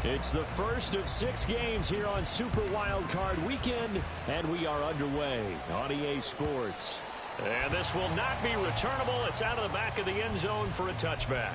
It's the first of 6 games here on Super Wildcard Weekend, and we are underway on EA Sports. And this will not be returnable. It's out of the back of the end zone for a touchback.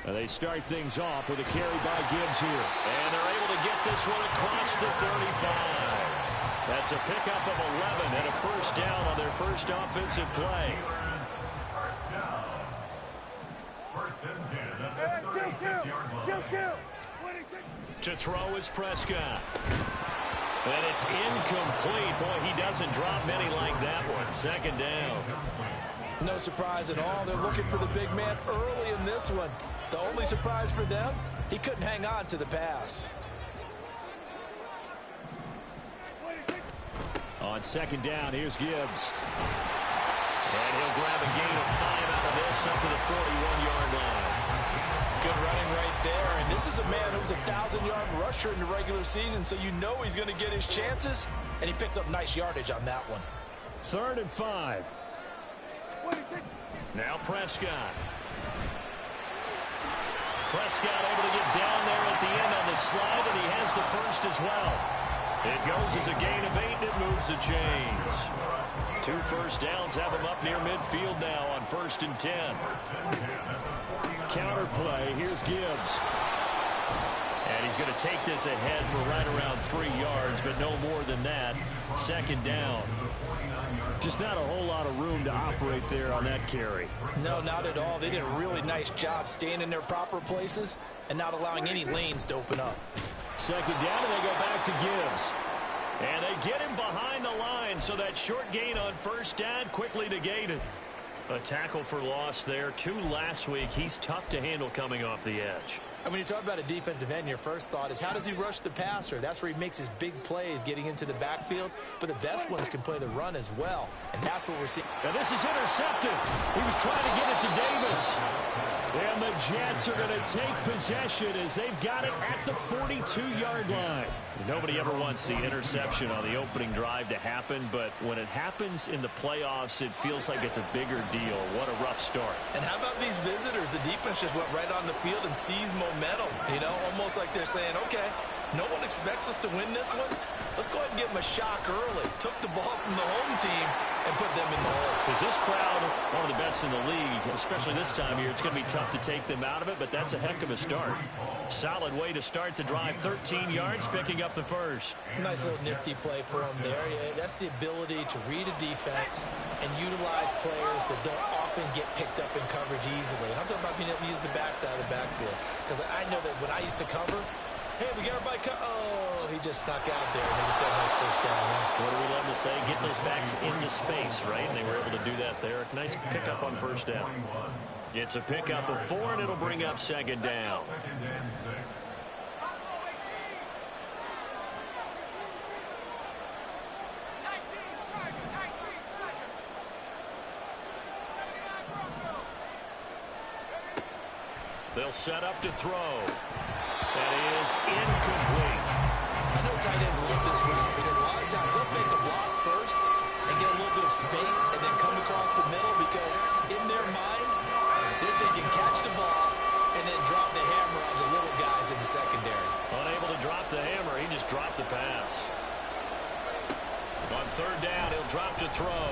And they start things off with a carry by Gibbs here. And they're able to get this one across the 35. That's a pickup of 11 and a first down on their first offensive play. To throw is Prescott. And it's incomplete. Boy, he doesn't drop many like that one. Second down. No surprise at all. They're looking for the big man early in this one. The only surprise for them, he couldn't hang on to the pass. On second down, here's Gibbs. And he'll grab a gain of 5 out of this up to the 41-yard line. Good running right there. And this is a man who's a 1,000-yard rusher in the regular season, so you know he's going to get his chances. And he picks up nice yardage on that one. 3rd and 5. Now Prescott. Prescott able to get down there at the end on the slide, and he has the first as well. It goes as a gain of 8, and it moves the chains. 2 first downs have him up near midfield now on 1st and 10. Counter play. Here's Gibbs. And he's going to take this ahead for right around 3 yards, but no more than that. Second down. Just not a whole lot of room to operate there on that carry. No, not at all. They did a really nice job staying in their proper places and not allowing any lanes to open up. Second down, and they go back to Gibbs. And they get him behind the line, so that short gain on first down quickly negated. A tackle for loss there. 2 last week. He's tough to handle coming off the edge. And when you talk about a defensive end, your first thought is how does he rush the passer? That's where he makes his big plays getting into the backfield. But the best ones can play the run as well. And that's what we're seeing. And this is intercepted. He was trying to get it to Davis. And the Jets are going to take possession as they've got it at the 42-yard line. Nobody ever wants the interception on the opening drive to happen, but when it happens in the playoffs, it feels like it's a bigger deal. What a rough start. And how about these visitors? The defense just went right on the field and seized momentum, you know, almost like they're saying, okay, no one expects us to win this one. Let's go ahead and give them a shock early. Took the ball from the home team and put them in the hole. Because this crowd, one of the best in the league, especially this time of year, it's going to be tough to take them out of it, but that's a heck of a start. Solid way to start the drive. 13 yards, picking up the first. Nice little nifty play for him there. Yeah, that's the ability to read a defense and utilize players that don't often get picked up in coverage easily. And I'm talking about being able to use the backside of the backfield. Because I know that when I used to cover, hey, we got everybody oh, he just snuck out there, and he just got a nice first down there. What do we love to say? Get those backs into space, right? And they were able to do that there. Nice pickup on first down. It's a pickup of 4, and it'll bring up second down. They'll set up to throw. That is incomplete. I know tight ends love this route because a lot of times they'll fake a block first and get a little bit of space and then come across the middle because in their mind, they can catch the ball and then drop the hammer on the little guys in the secondary. Unable to drop the hammer, he just dropped the pass. On third down, he'll drop to throw.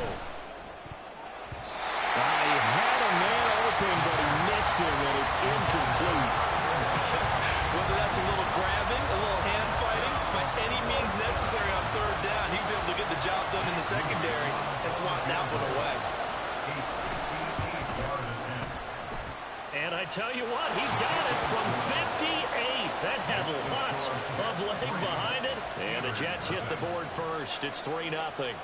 He had a man open, but he missed him, and it's incomplete. Whether that's a little grabbing, a little hand fighting, by any means necessary on third down, he was able to get the job done in the secondary and swat that one away. And I tell you what, he got it from 58. That had lots of leg behind it. And the Jets hit the board first. It's 3-0.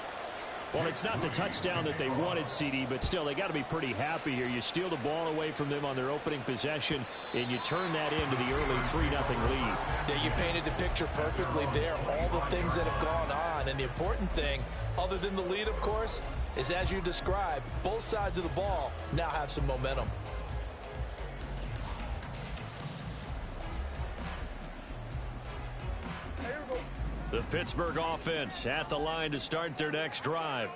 Well, it's not the touchdown that they wanted, CD, but still, they got to be pretty happy here. You steal the ball away from them on their opening possession, and you turn that into the early 3-0 lead. Yeah, you painted the picture perfectly there, all the things that have gone on. And the important thing, other than the lead, of course, is as you described, both sides of the ball now have some momentum. The Pittsburgh offense at the line to start their next drive.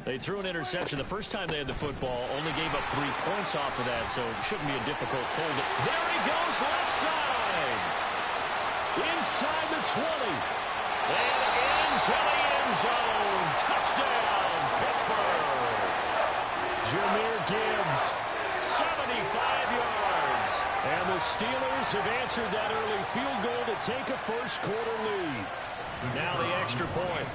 They threw an interception the first time they had the football, only gave up 3 points off of that, so it shouldn't be a difficult hold. There he goes, left side. Inside the 20. And into the end zone. Touchdown, Pittsburgh. Jahmyr Gibbs. 75 yards. And the Steelers have answered that early field goal to take a first-quarter lead. Now the extra point.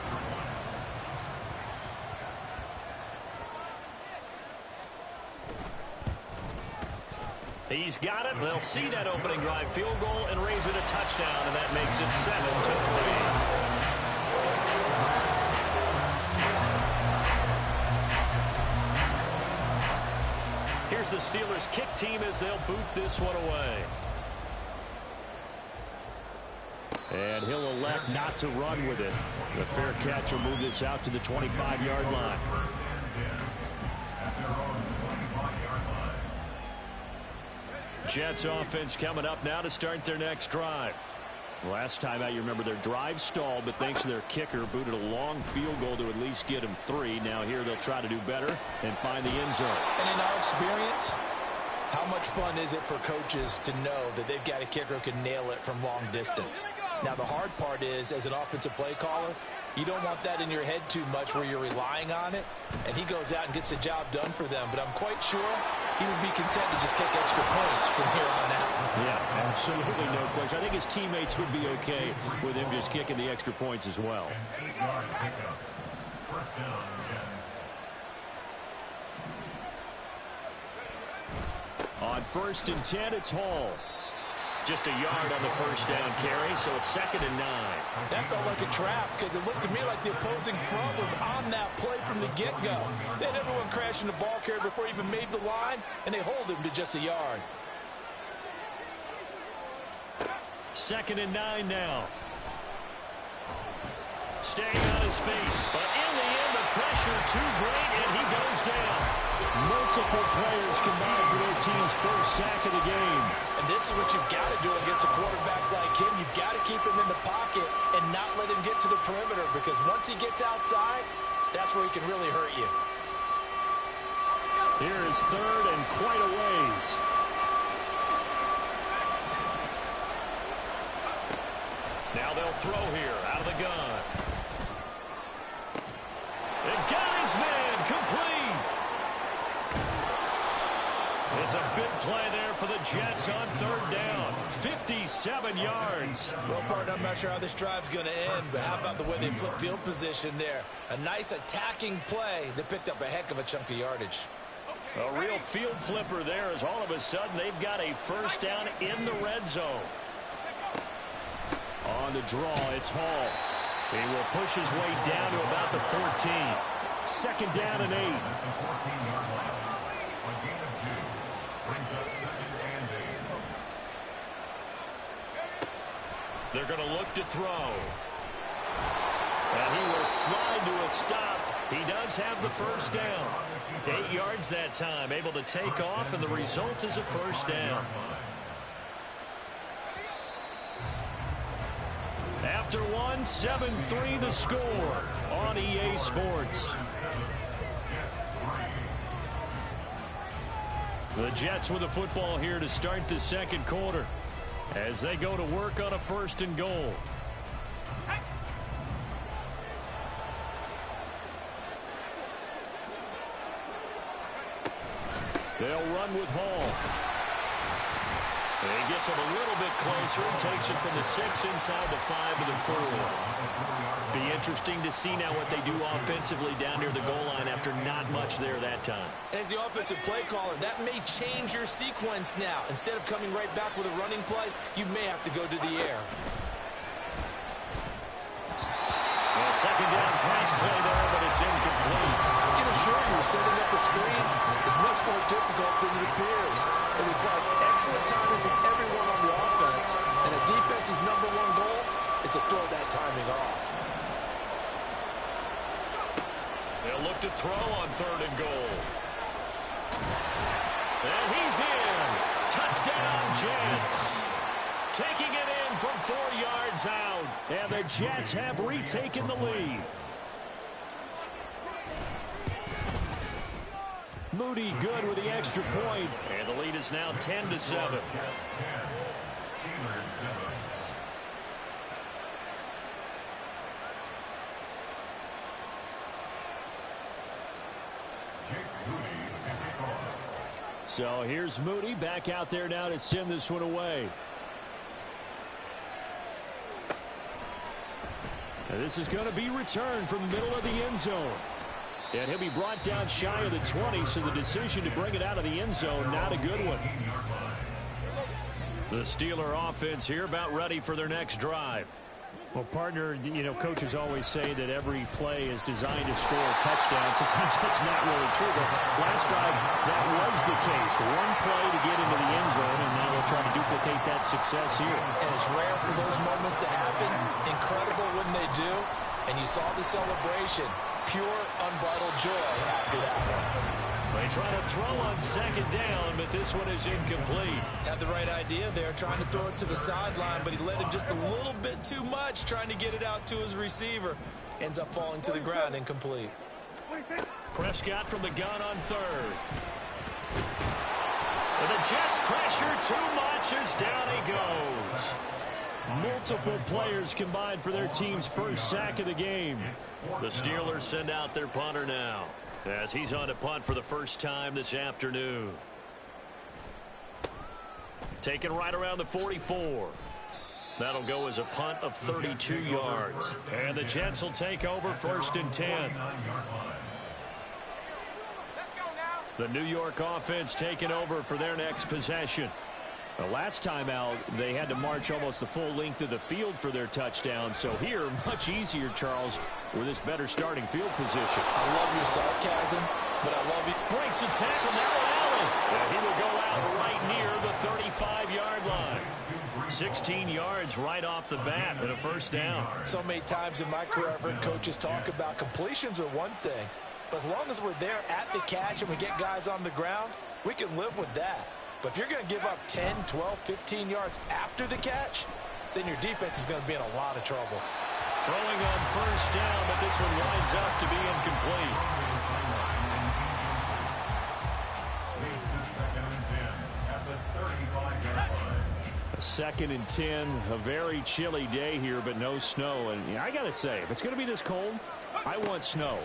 He's got it. They'll see that opening drive field goal and raise it a touchdown, and that makes it 7-3. Here's the Steelers kick team as they'll boot this one away. And he'll elect not to run with it. The fair catch will move this out to the 25-yard line. Jets offense coming up now to start their next drive. Last time out, you remember their drive stalled, but thanks to their kicker, booted a long field goal to at least get them 3. Now here they'll try to do better and find the end zone. And in our experience, how much fun is it for coaches to know that they've got a kicker who can nail it from long distance? Now, the hard part is, as an offensive play caller, you don't want that in your head too much where you're relying on it, and he goes out and gets the job done for them. But I'm quite sure he would be content to just kick extra points from here on out. Yeah, absolutely no question. I think his teammates would be okay with him just kicking the extra points as well. On 1st and 10, it's Hall. Just a yard on the first down carry, so it's 2nd and 9. That felt like a trap because it looked to me like the opposing front was on that play from the get-go. They had everyone crashing the ball carrier before he even made the line, and they hold him to just a yard. 2nd and 9 now. Staying on his feet, but in the end, the pressure too great, and he goes down. Multiple players combined for their team's first sack of the game. And this is what you've got to do against a quarterback like him. You've got to keep him in the pocket and not let him get to the perimeter, because once he gets outside, that's where he can really hurt you. Here is 3rd and quite a ways. Now they'll throw here out of the gun. And got his man complete. It's a big play there for the Jets on 3rd down. 57 yards. Well, partner, I'm not sure how this drive's going to end, but how about the way they flip field position there? A nice attacking play that picked up a heck of a chunk of yardage. A real field flipper there, as all of a sudden they've got a first down in the red zone. On the draw, it's Hall. He will push his way down to about the 14. 2nd down and 8. They're going to look to throw. And he will slide to a stop. He does have the first down. 8 yards that time, able to take off, and the result is a first down. After one, 7-3 the score on EA Sports. The Jets with the football here to start the 2nd quarter as they go to work on a 1st and goal. They'll run with Hall. He gets it a little bit closer and takes it from the 6 inside the 5 to the 4. Be interesting to see now what they do offensively down near the goal line after not much there that time. As the offensive play caller, that may change your sequence now. Instead of coming right back with a running play, you may have to go to the air. Well, 2nd down pass play there, but it's incomplete. I can assure you, setting up a screen is much more difficult than it appears. It requires excellent timing from everyone on the offense, and a defense's #1 goal is to throw that timing off. They'll look to throw on 3rd and goal. And he's in. Touchdown, Jets. Taking it in from 4 yards out. And the Jets have retaken the lead. Moody good with the extra point. And the lead is now 10-7. So here's Moody back out there now to send this one away. And this is going to be returned from the middle of the end zone. And he'll be brought down shy of the 20, so the decision to bring it out of the end zone, not a good one. The Steeler offense here about ready for their next drive. Well, partner, you know, coaches always say that every play is designed to score a touchdown. Sometimes that's not really true, but last drive, that was the case. One play to get into the end zone, and now they'll try to duplicate that success here. And it's rare for those moments to happen. Incredible when they do. And you saw the celebration. Pure, unbridled joy after that one. They try to throw on 2nd down, but this one is incomplete. Had the right idea there, trying to throw it to the sideline, but he led him just a little bit too much, trying to get it out to his receiver. Ends up falling to the ground, incomplete. Prescott from the gun on 3rd. And the Jets pressure too much as down he goes. Multiple players combined for their team's first sack of the game. The Steelers send out their punter now, as he's on to punt for the first time this afternoon. Taken right around the 44. That'll go as a punt of 32 yards. And the Jets will take over 1st and 10. The New York offense taking over for their next possession. The last time out, they had to march almost the full length of the field for their touchdown. So here, much easier, Charles, with this better starting field position. I love your sarcasm, but I love you. Breaks the tackle now, Allen. And he will go out right near the 35-yard line. 16 yards right off the bat and a 1st down. So many times in my career, I've heard coaches talk about completions are one thing. But as long as we're there at the catch and we get guys on the ground, we can live with that. But if you're going to give up 10, 12, 15 yards after the catch, then your defense is going to be in a lot of trouble. Throwing on 1st down, but this one winds up to be incomplete. A 2nd and 10, a very chilly day here, but no snow. And I got to say, if it's going to be this cold, I want snow.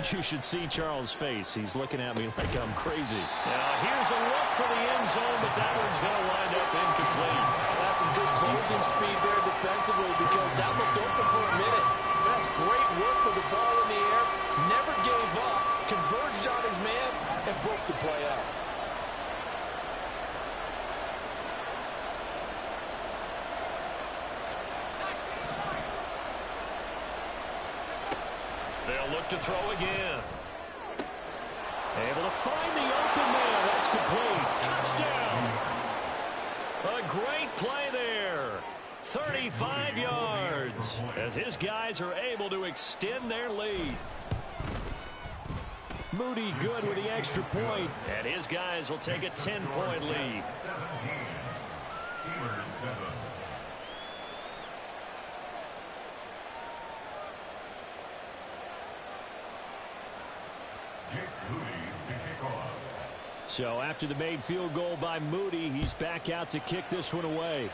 You should see Charles' face. He's looking at me like I'm crazy. Now here's a look for the end zone, but that one's going to wind up incomplete. That's some good closing speed there defensively, because that looked open for a minute. That's great work with the ball in the air. Never gave up, converged on his man, and broke the play up. They'll look to throw again. Able to find the open man. That's complete. Touchdown. A great play there. 35 yards as his guys are able to extend their lead. Moody good with the extra point. And his guys will take a 10-point lead. So after the made field goal by Moody, he's back out to kick this one away.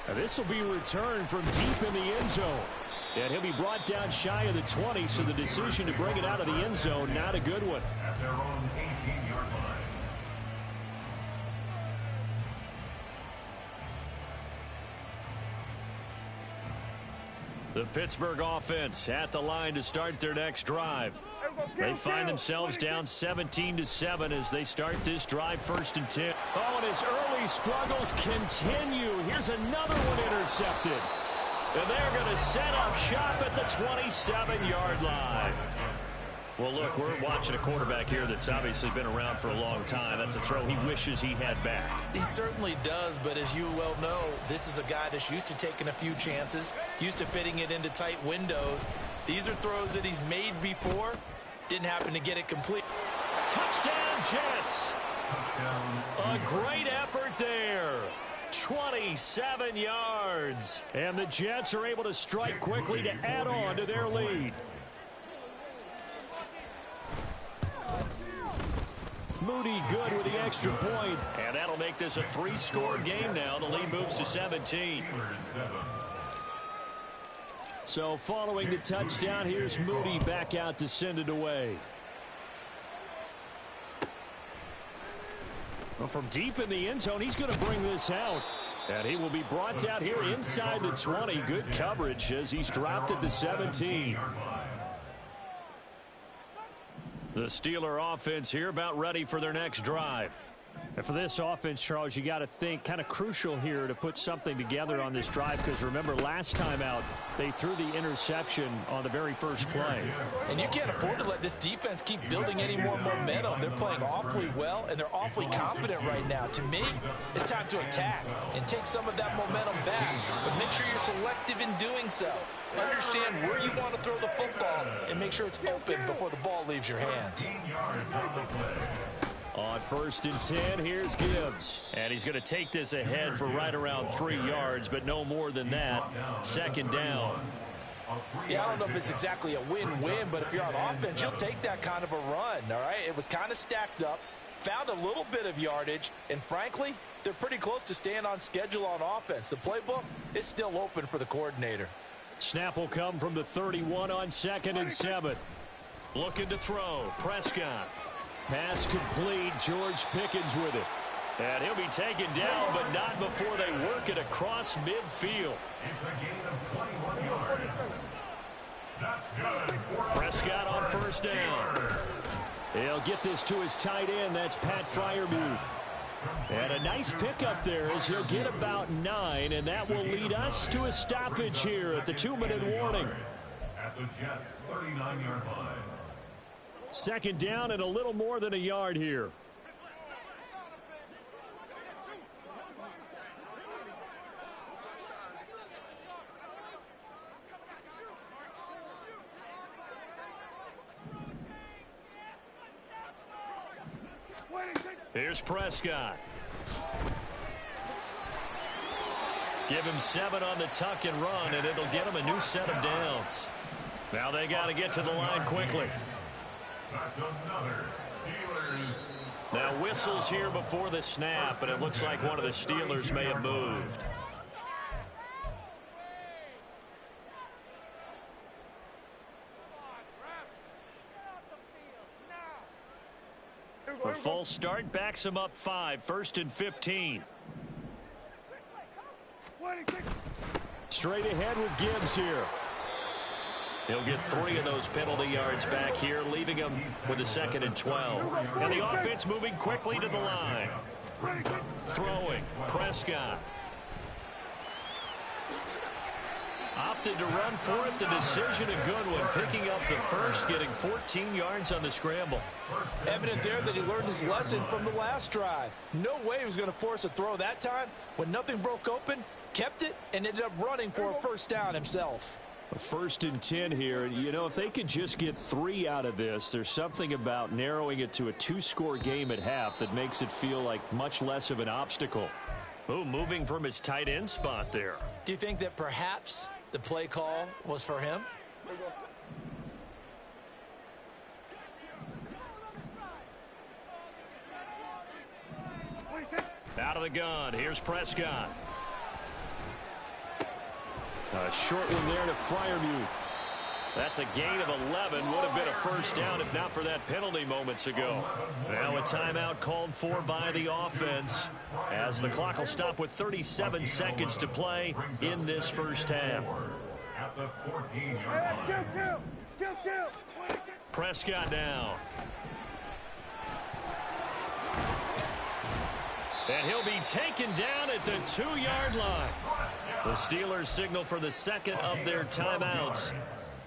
And this will be returned from deep in the end zone. And he'll be brought down shy of the 20, so the decision to bring it out of the end zone, not a good one. At their own 18-yard line. The Pittsburgh offense at the line to start their next drive. They find themselves down 17-7 as they start this drive 1st and 10. Oh, and his early struggles continue. Here's another one intercepted. And they're going to set up shop at the 27-yard line. Well, look, we're watching a quarterback here that's obviously been around for a long time. That's a throw he wishes he had back. He certainly does, but as you well know, this is a guy that's used to taking a few chances, used to fitting it into tight windows. These are throws that he's made before. Didn't happen to get it complete. Touchdown, Jets. A great effort there. 27 yards. And the Jets are able to strike quickly to add on to their lead. Moody good with the extra point. And that'll make this a 3-score game now. The lead moves to 17. So following the touchdown, here's Moody back out to send it away. Well, from deep in the end zone, he's going to bring this out. And he will be brought out here inside the 20. Good coverage as he's dropped at the 17. The Steeler offense here about ready for their next drive. And for this offense, Charles, you got to think kind of crucial here to put something together on this drive, because remember last time out they threw the interception on the very first play. And you can't afford to let this defense keep building any more momentum. They're playing awfully well, and they're awfully confident right now. To me, it's time to attack and take some of that momentum back, but make sure you're selective in doing so. Understand where you want to throw the football and make sure it's open before the ball leaves your hands. On 1st and 10, here's Gibbs. And he's going to take this ahead for right around 3 yards, but no more than that. 2nd down. Yeah, I don't know if it's exactly a win-win, but if you're on offense, you'll take that kind of a run, all right? It was kind of stacked up, found a little bit of yardage, and frankly, they're pretty close to staying on schedule on offense. The playbook is still open for the coordinator. Snap will come from the 31 on 2nd and 7. Looking to throw. Prescott. Pass complete. George Pickens with it. And he'll be taken down, but not before they work it across midfield. It's a gain of 21 yards. That's good. Prescott on 1st down. He'll get this to his tight end. That's Pat Freiermuth. And a nice pickup there as he'll get about 9, and that will lead us to a stoppage here at the 2-minute warning. At the Jets' 39-yard line. 2nd down and a little more than a yard here. Here's Prescott. Give him 7 on the tuck and run, and it'll get him a new set of downs. Now they got to get to the line quickly. That's another Steelers. Now whistles here before the snap, but it looks like one of the Steelers may have moved. A false start backs him up 5, 1st and 15. Straight ahead with Gibbs here. He'll get 3 of those penalty yards back here, leaving him with a 2nd and 12. And the offense moving quickly to the line. Throwing. Prescott. Opted to run for it. The decision a good one. Picking up the first, getting 14 yards on the scramble. Evident there that he learned his lesson from the last drive. No way he was going to force a throw that time. When nothing broke open, kept it, and ended up running for a 1st down himself. A 1st and 10 here. You know, if they could just get 3 out of this, there's something about narrowing it to a 2-score game at half that makes it feel like much less of an obstacle. Oh, moving from his tight end spot there. Do you think that perhaps the play call was for him? Out of the gun. Here's Prescott. A short one there to Freiermuth. That's a gain of 11. Would have been a 1st down if not for that penalty moments ago. Now a timeout called for by the offense as the clock will stop with 37 seconds to play in this 1st half. At the 14-yard line. Prescott down. And he'll be taken down at the 2-yard line. The Steelers signal for the second of their timeouts.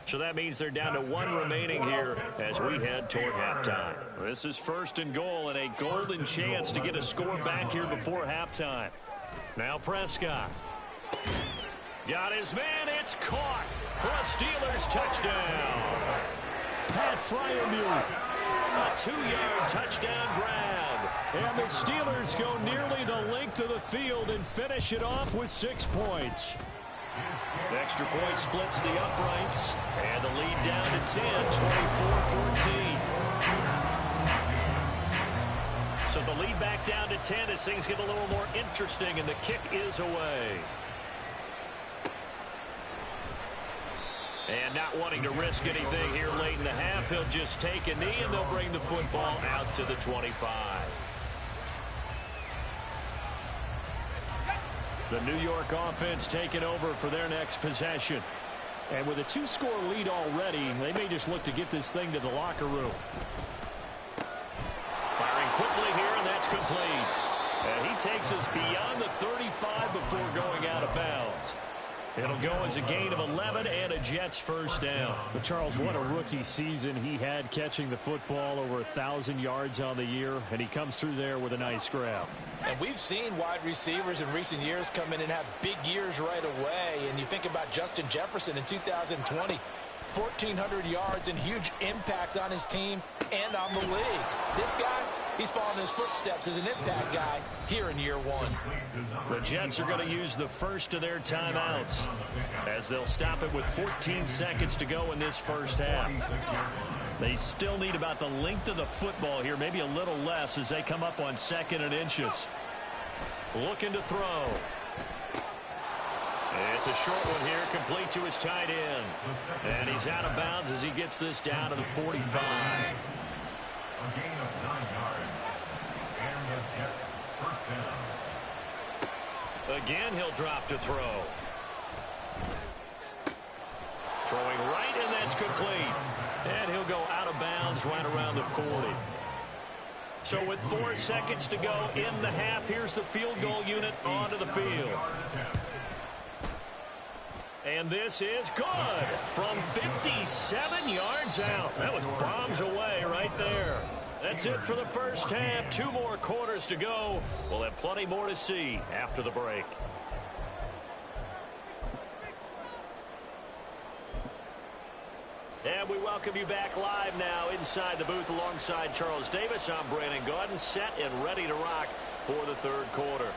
So that means they're down to one remaining here as we head toward halftime. This is 1st and goal and a golden chance to get a score back here before halftime. Now Prescott. Got his man. It's caught for a Steelers touchdown. Pat Fryermuth. A 2-yard touchdown grab. And the Steelers go nearly the length of the field and finish it off with 6 points. The extra point splits the uprights. And the lead down to 10, 24-14. So the lead back down to 10 as things get a little more interesting, and the kick is away. And not wanting to risk anything here late in the half, he'll just take a knee, and they'll bring the football out to the 25. The New York offense taking over for their next possession. And with a 2-score lead already, they may just look to get this thing to the locker room. Firing quickly here, and that's complete. And he takes us beyond the 35 before going out of bounds. It'll go as a gain of 11 and a Jets first down. But Charles, what a rookie season he had, catching the football over 1,000 yards on the year, and he comes through there with a nice grab. And we've seen wide receivers in recent years come in and have big years right away. And you think about Justin Jefferson in 2020, 1,400 yards and huge impact on his team and on the league. This guy, he's following his footsteps as an impact guy here in year 1. The Jets are going to use the first of their timeouts as they'll stop it with 14 seconds to go in this first half. They still need about the length of the football here, maybe a little less as they come up on 2nd and inches. Looking to throw. It's a short one here, complete to his tight end. And he's out of bounds as he gets this down to the 45. A gain of 9 yards. And the Jets first down. Again, he'll drop to throw. Throwing right, and that's complete. And he'll go out of bounds right around the 40. So with 4 seconds to go in the half, here's the field goal unit onto the field. And this is good from 57 yards out. That was bombs away right there. That's it for the first half. 2 more quarters to go. We'll have plenty more to see after the break. And we welcome you back live now inside the booth alongside Charles Davis. I'm Brandon Gaudin, set and ready to rock for the 3rd quarter.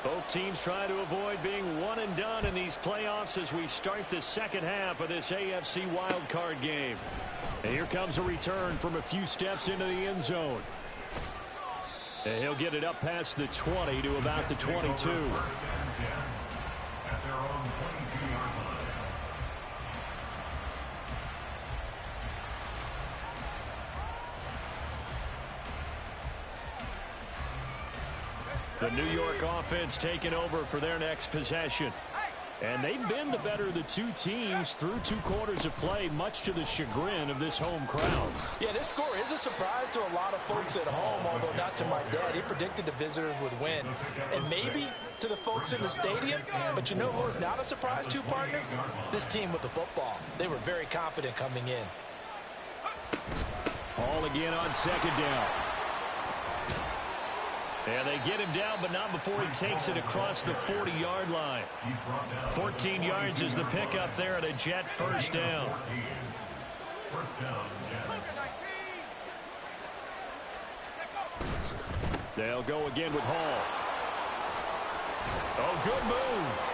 Both teams try to avoid being one and done in these playoffs as we start the second half of this AFC wildcard game. And here comes a return from a few steps into the end zone. And he'll get it up past the 20 to about the 22. At their own 22-yard line. The New York offense taking over for their next possession. And they've been the better of the 2 teams through 2 quarters of play, much to the chagrin of this home crowd. Yeah, this score is a surprise to a lot of folks at home, although not to my dad. He predicted the visitors would win. And maybe to the folks in the stadium, but you know who is not a surprise to, partner? This team with the football. They were very confident coming in. All again on 2nd down. And they get him down, but not before he takes it across the 40-yard line. 14 yards is the pickup there at a Jet first down. First down, Jets. They'll go again with Hall. Oh, good move.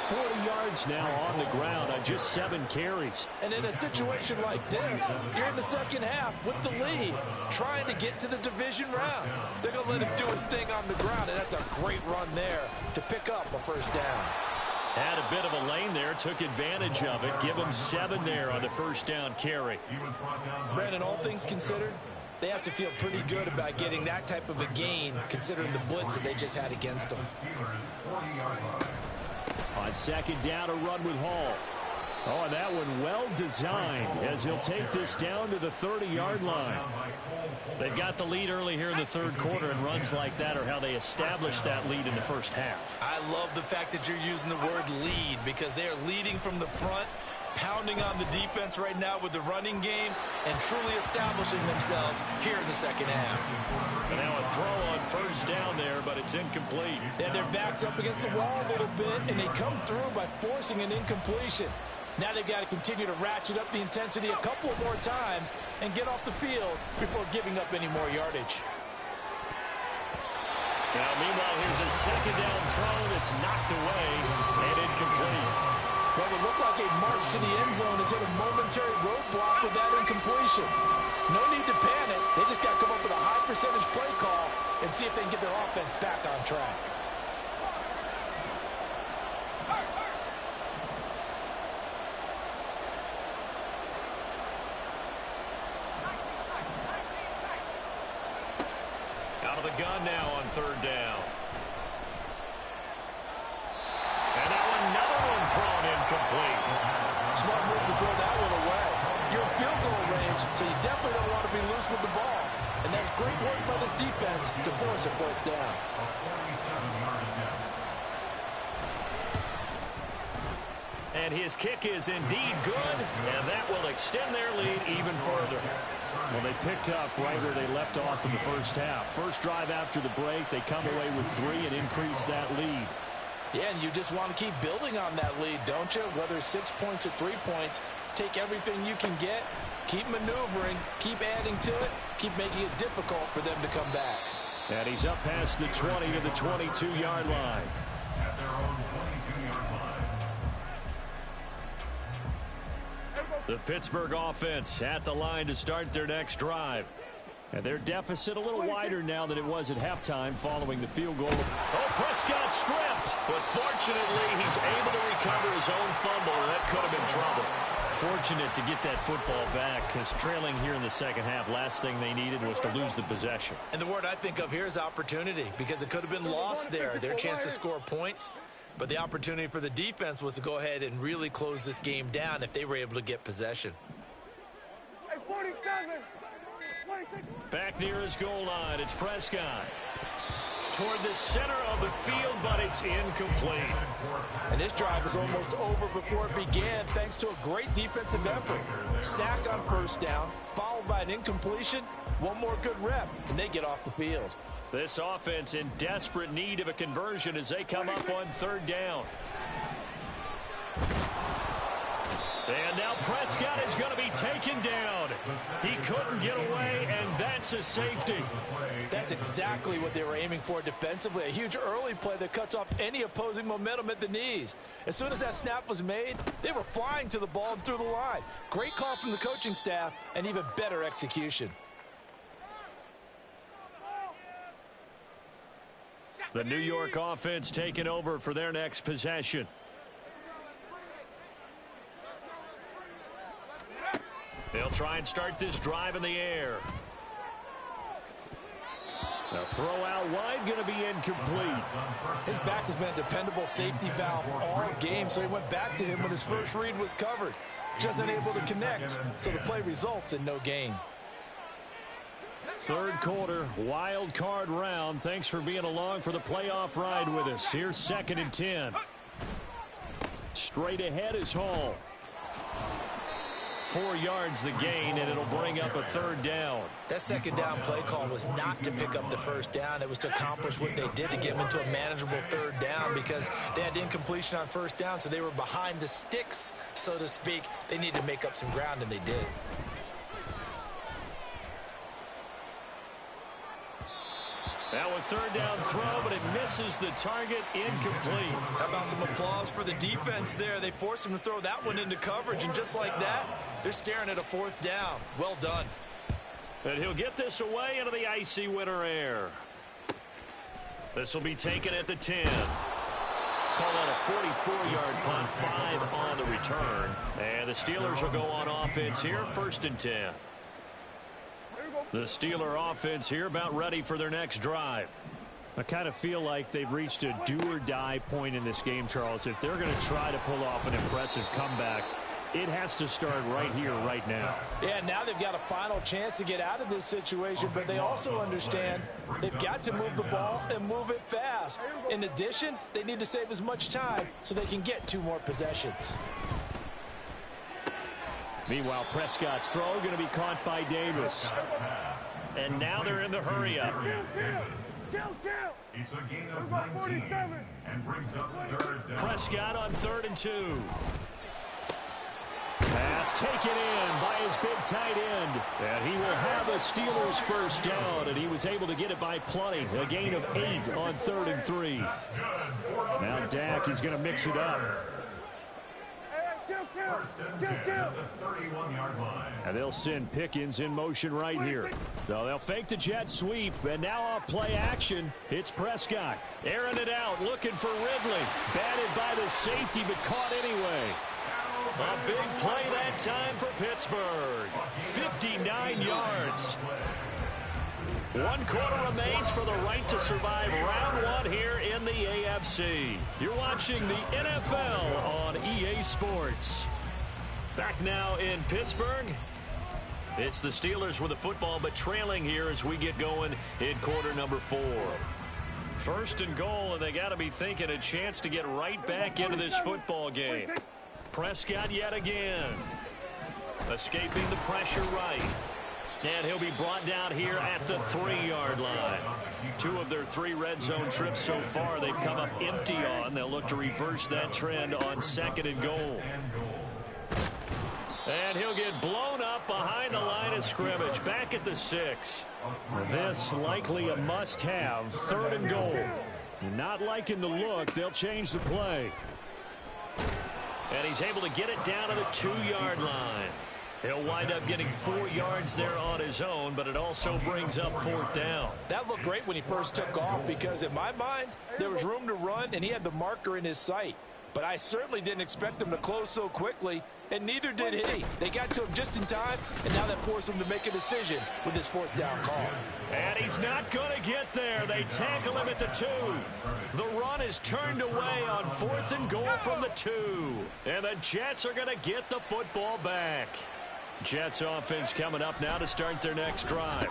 40 yards now on the ground on just 7 carries. And in a situation like this, you're in the second half with the lead, trying to get to the division round. They're going to let him do his thing on the ground, and that's a great run there to pick up a first down. Had a bit of a lane there, took advantage of it. Give him 7 there on the first down carry. Brandon, all things considered, they have to feel pretty good about getting that type of a gain, considering the blitz that they just had against them. On 2nd down, a run with Hall. Oh, and that one well designed as he'll take this down to the 30-yard line. They've got the lead early here in the third quarter, and runs like that are how they establish that lead in the first half. I love the fact that you're using the word lead because they are leading from the front, pounding on the defense right now with the running game and truly establishing themselves here in the second half. And now a throw on first down there, but it's incomplete. And their back's up against the wall a little bit, and they come through by forcing an incompletion. Now they've got to continue to ratchet up the intensity a couple of more times and get off the field before giving up any more yardage. Now, meanwhile, here's a second down throw that's knocked away and incomplete. What would look like a march to the end zone has hit a momentary roadblock with that incompletion. No need to panic. They just got to come up with a high percentage play call and see if they can get their offense back on track. Out of the gun now on third down. And now another one thrown incomplete. Smart move to throw that one away. You're in field goal range, so you definitely don't want to be loose with the ball. And that's great work by this defense to force a fourth down. And his kick is indeed good, and that will extend their lead even further. Well, they picked up right where they left off in the first half. First drive after the break, they come away with 3 and increase that lead. Yeah, and you just want to keep building on that lead, don't you? Whether it's 6 points or 3 points, take everything you can get, keep maneuvering, keep adding to it, keep making it difficult for them to come back. And he's up past the 20 to the 22-yard line. At their own 22-yard line. The Pittsburgh offense at the line to start their next drive. And their deficit a little wider now than it was at halftime following the field goal. Oh, Prescott stripped, but fortunately he's able to recover his own fumble, and that could have been trouble. Fortunate to get that football back, because trailing here in the second half, last thing they needed was to lose the possession. And the word I think of here is opportunity, because it could have been lost there, their chance to score points. But the opportunity for the defense was to go ahead and really close this game down if they were able to get possession. Back near his goal line, it's Prescott. Toward the center of the field, but it's incomplete. And this drive is almost over before it began thanks to a great defensive effort. Sack on first down, followed by an incompletion. One more good rep, and they get off the field. This offense in desperate need of a conversion as they come up on third down. And now Prescott is going to be taken down. He couldn't get away, and that's a safety. That's exactly what they were aiming for defensively. A huge early play that cuts off any opposing momentum at the knees. As soon as that snap was made, they were flying to the ball and through the line. Great call from the coaching staff, and even better execution. The New York offense taking over for their next possession. They'll try and start this drive in the air. The throw out wide going to be incomplete. His back has been a dependable safety valve all game, so he went back to him when his first read was covered. Just unable to connect, so the play results in no gain. Third quarter, wild card round. Thanks for being along for the playoff ride with us. Here's 2nd and 10. Straight ahead is Hall. 4 yards the gain, and it'll bring up a third down. That second down play call was not to pick up the first down. It was to accomplish what they did to get them into a manageable third down because they had incompletion on first down, so they were behind the sticks, so to speak. They needed to make up some ground, and they did. Now a third down throw, but it misses the target, incomplete. How about some applause for the defense there? They forced him to throw that one into coverage, and just like that, they're staring at a fourth down. Well done. And he'll get this away into the icy winter air. This will be taken at the 10. Call that a 44-yard punt, 5 on the return. And the Steelers will go on offense here, 1st and 10. The Steeler offense here about ready for their next drive. I kind of feel like they've reached a do-or-die point in this game, Charles. If they're going to try to pull off an impressive comeback, It has to start right here, right now. Yeah, now they've got a final chance to get out of this situation, but they also understand they've got to move the ball and move it fast. In addition, they need to save as much time so they can get 2 more possessions. Meanwhile, Prescott's throw going to be caught by Davis. And now they're in the hurry-up. It's a gain of 19 and brings up third down. Prescott on 3rd and 2. Pass taken in by his big tight end. And he will have a Steelers first down, and he was able to get it by plenty. A gain of 8 on 3rd and 3. Now Dak is going to mix it up. First and 10 at the 31-yard line. And they'll send Pickens in motion right here. So they'll fake the jet sweep, and now off play action, it's Prescott. Airing it out, looking for Ridley. Batted by the safety, but caught anyway. A big play that time for Pittsburgh. 59 yards. 1 quarter remains for the right to survive round 1 here in the AFC. You're watching the NFL on EA Sports. Back now in Pittsburgh. It's the Steelers with the football, but trailing here as we get going in quarter number 4. 1st and goal, and they got to be thinking a chance to get right back into this football game. Prescott yet again. Escaping the pressure right. And he'll be brought down here at the 3-yard line. 2 of their 3 red zone trips so far they've come up empty on. They'll look to reverse that trend on 2nd and goal. And he'll get blown up behind the line of scrimmage. Back at the 6. This likely a must-have. 3rd and goal. Not liking the look. They'll change the play. And he's able to get it down to the 2-yard line. He'll wind up getting 4 yards there on his own, but it also brings up 4th down. That looked great when he first took off because in my mind, there was room to run and he had the marker in his sight. But I certainly didn't expect him to close so quickly, and neither did he. They got to him just in time, and now that forced him to make a decision with his 4th down call. And he's not going to get there. They tackle him at the 2. The run is turned away on 4th and goal from the 2. And the Jets are going to get the football back. Jets offense coming up now to start their next drive.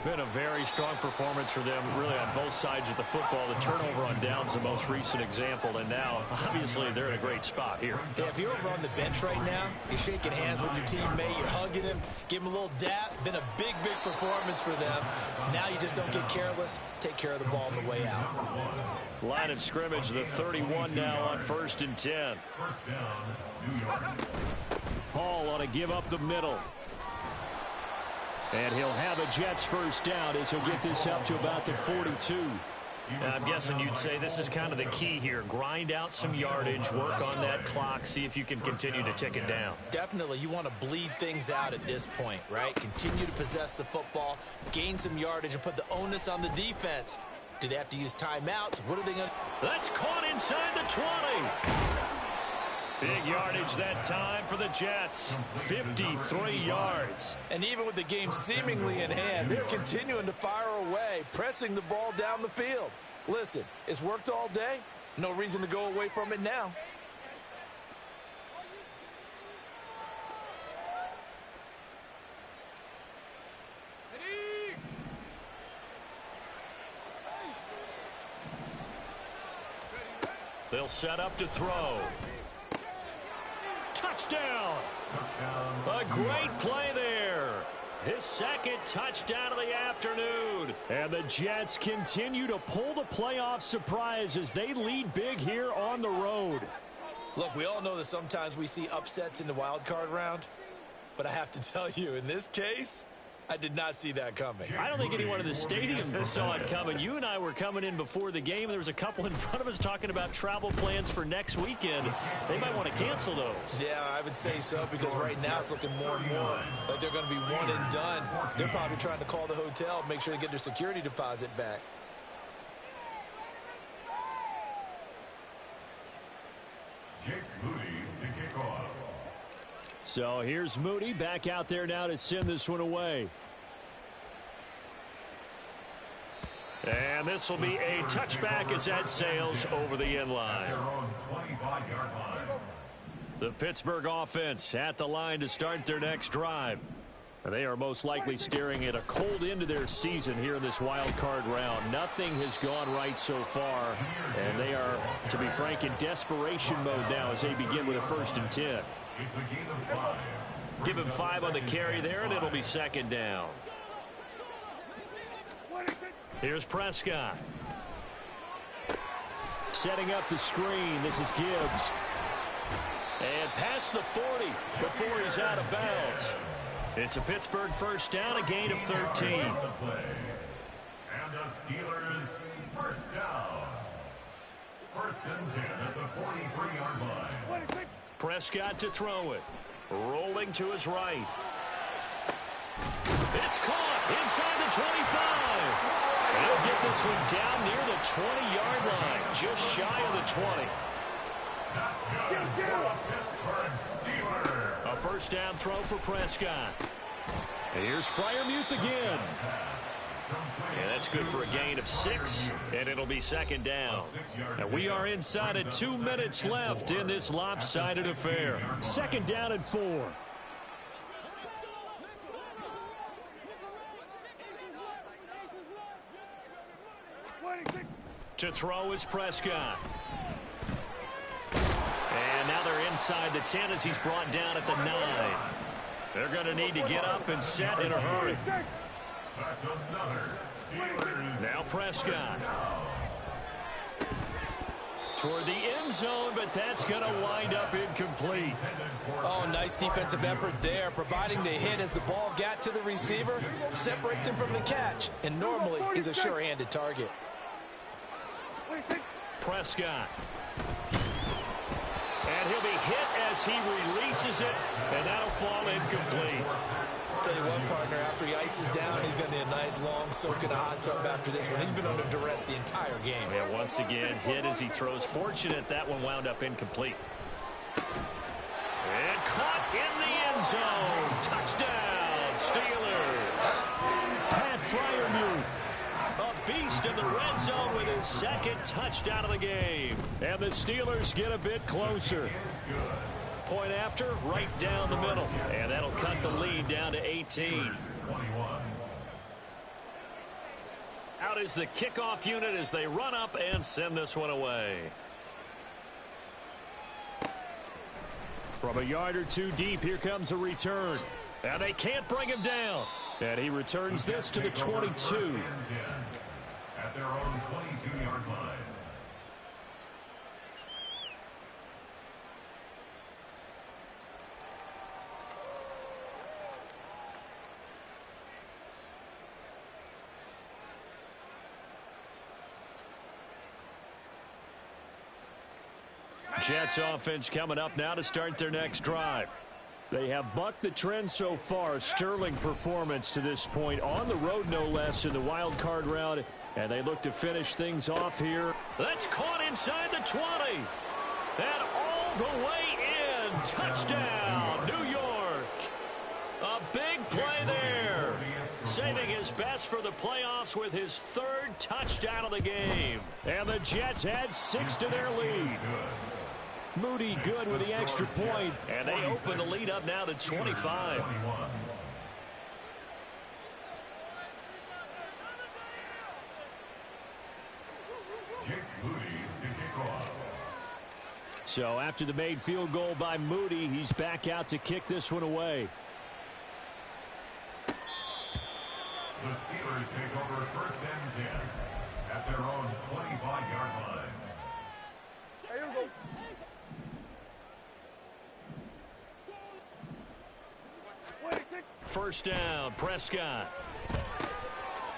Been a very strong performance for them, really, on both sides of the football. The turnover on downs the most recent example, and now, obviously, they're in a great spot here. Yeah, if you're over on the bench right now, you're shaking hands with your teammate, you're hugging him, give him a little dap. Been a big, big performance for them. Now you just don't get careless. Take care of the ball on the way out. Line of scrimmage, the 31 now on 1st and 10. First down, New York. Hall ought to give up the middle. And he'll have a Jets first down as he'll get this up to about the 42. Now, I'm guessing you'd say this is kind of the key here. Grind out some yardage, work on that clock, see if you can continue to tick it down. Definitely, you want to bleed things out at this point, right? Continue to possess the football, gain some yardage, and put the onus on the defense. Do they have to use timeouts? What are they going to... That's caught inside the 20. Big yardage that time for the Jets. 53 yards. And even with the game seemingly in hand, they're continuing to fire away, pressing the ball down the field. Listen, it's worked all day. No reason to go away from it now. They'll set up to throw. Touchdown. A great play there. His 2nd touchdown of the afternoon. And the Jets continue to pull the playoff surprise as they lead big here on the road. Look, we all know that sometimes we see upsets in the wild card round. But I have to tell you, in this case, I did not see that coming. I don't think anyone in the stadium saw it coming. You and I were coming in before the game. There was a couple in front of us talking about travel plans for next weekend. They might want to cancel those. Yeah, I would say so, because right now it's looking more and more like they're going to be one and done. They're probably trying to call the hotel, make sure they get their security deposit back. Jake Moody to kick off. So here's Moody back out there now to send this one away. And this will be a touchback as that sails over the end line. Their own 25-yard line. The Pittsburgh offense at the line to start their next drive. They are most likely staring at a cold end to their season here in this wild card round. Nothing has gone right so far, and they are, to be frank, in desperation mode now as they begin with a 1st and 10. It's a gain of 5. Give him 5 on the carry there, and it'll be 2nd down. Here's Prescott. Setting up the screen. This is Gibbs. And past the 40 before he's out of bounds. It's a Pittsburgh 1st down, a gain of 13. And the Steelers 1st down. 1st and 10 at the 43-yard line. Prescott to throw it. Rolling to his right. It's caught inside the 25. He'll get this one down near the 20-yard line, just shy of the 20. That's good for the Pittsburgh Steelers. A 1st down throw for Prescott. Here's Freiermuth again. Yeah, that's good for a gain of 6, and it'll be 2nd down. And we are inside of 2 minutes left in this lopsided affair. 2nd down and 4. To throw is Prescott. And now they're inside the 10 as he's brought down at the 9. They're going to need to get up and set in a hurry. That's another Steelers. Now Prescott. Toward the end zone, but that's going to wind up incomplete. Oh, nice defensive effort there, providing the hit as the ball got to the receiver, separates him from the catch, and normally is a sure-handed target. Prescott. And he'll be hit as he releases it, and that'll fall incomplete. Tell you what, partner, after he ices down, he's going to need a nice long soak in a hot tub after this one. He's been under duress the entire game. And once again, hit as he throws. Fortunate that one wound up incomplete. And caught in the end zone. Touchdown, Steelers. Pat Freiermuth. A beast in the red zone with his 2nd touchdown of the game. And the Steelers get a bit closer. Point after, right down the middle. And that'll cut the lead down to 18. Out is the kickoff unit as they run up and send this one away. From a yard or 2 deep, here comes a return. And they can't bring him down. And he returns this to the 22. At their own 22-yard line. Jets offense coming up now to start their next drive. They have bucked the trend so far. Sterling performance to this point on the road, no less, in the wild card round. And they look to finish things off here. That's caught inside the 20. And all the way in. Touchdown, New York. A big play there. Saving his best for the playoffs with his 3rd touchdown of the game. And the Jets add 6 to their lead. Moody good with the extra point. And they open the lead up now to 25. So after the made field goal by Moody, he's back out to kick this one away. The Steelers take over 1st and 10 at their own 25-yard line. First down, Prescott.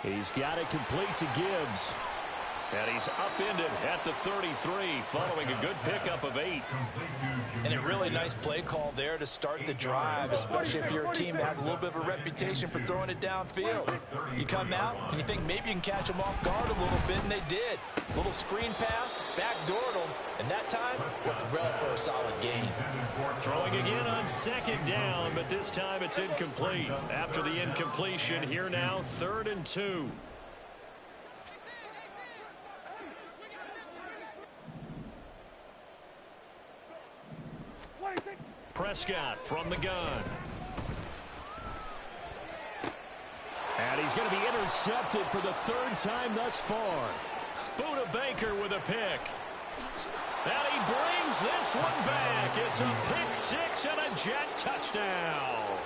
He's got it complete to Gibbs. And he's upended at the 33, following a good pickup of 8. And a really nice play call there to start the drive, especially if you're a team that has a little bit of a reputation for throwing it downfield. You come out and you think maybe you can catch them off guard a little bit, and they did. Little screen pass, backdoored them, and that time worked well for a solid gain. Throwing again on 2nd down, but this time it's incomplete. After the incompletion, here now, 3rd and 2. Prescott from the gun. And he's going to be intercepted for the third time thus far. Buda Baker with a pick. And he brings this one back. It's a pick six and a Jet touchdown.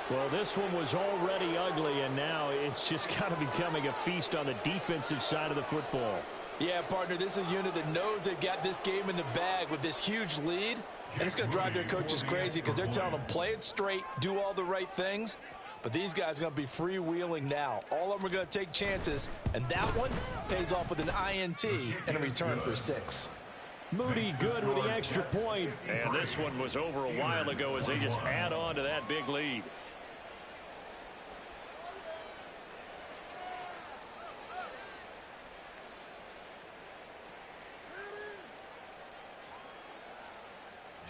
Well, this one was already ugly, and now it's just kind of becoming a feast on the defensive side of the football. Yeah, partner, this is a unit that knows they've got this game in the bag with this huge lead, and it's going to drive their coaches crazy because they're telling them play it straight, do all the right things. But these guys are going to be freewheeling now. All of them are going to take chances, and that one pays off with an INT and a return for 6. Moody good with the extra point. And this one was over a while ago as they just add on to that big lead.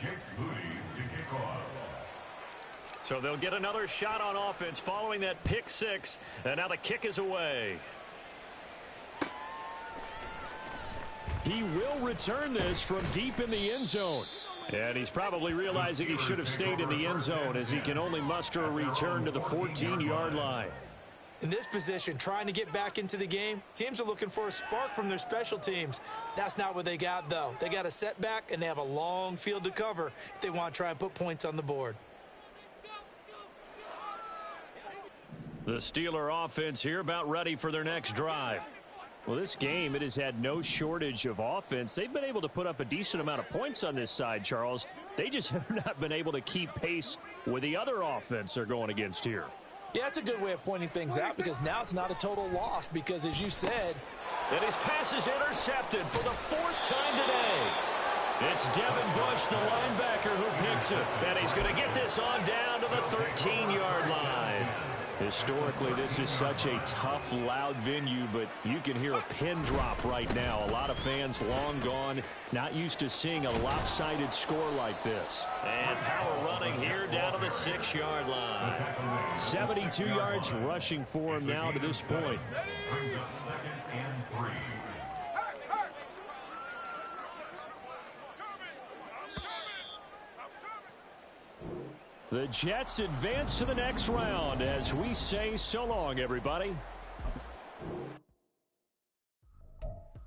Jake Moody to kick off. So they'll get another shot on offense following that pick six. And now the kick is away. He will return this from deep in the end zone. And he's probably realizing he should have stayed in the end zone as he can only muster a return to the 14-yard line. In this position, trying to get back into the game, teams are looking for a spark from their special teams. That's not what they got, though. They got a setback, and they have a long field to cover if they want to try and put points on the board. The Steeler offense here about ready for their next drive. Well, this game, it has had no shortage of offense. They've been able to put up a decent amount of points on this side, Charles. They just have not been able to keep pace with the other offense they're going against here. Yeah, that's a good way of pointing things out because now it's not a total loss because, as you said, and his pass is intercepted for the 4th time today. It's Devin Bush, the linebacker, who picks it. And he's going to get this on down to the 13-yard line. Historically, this is such a tough, loud venue, but you can hear a pin drop right now. A lot of fans long gone, not used to seeing a lopsided score like this. And power running here down to the 6-yard line. 72 yards rushing for him now to this point. Brings up 2nd and 3. The Jets advance to the next round as we say so long, everybody.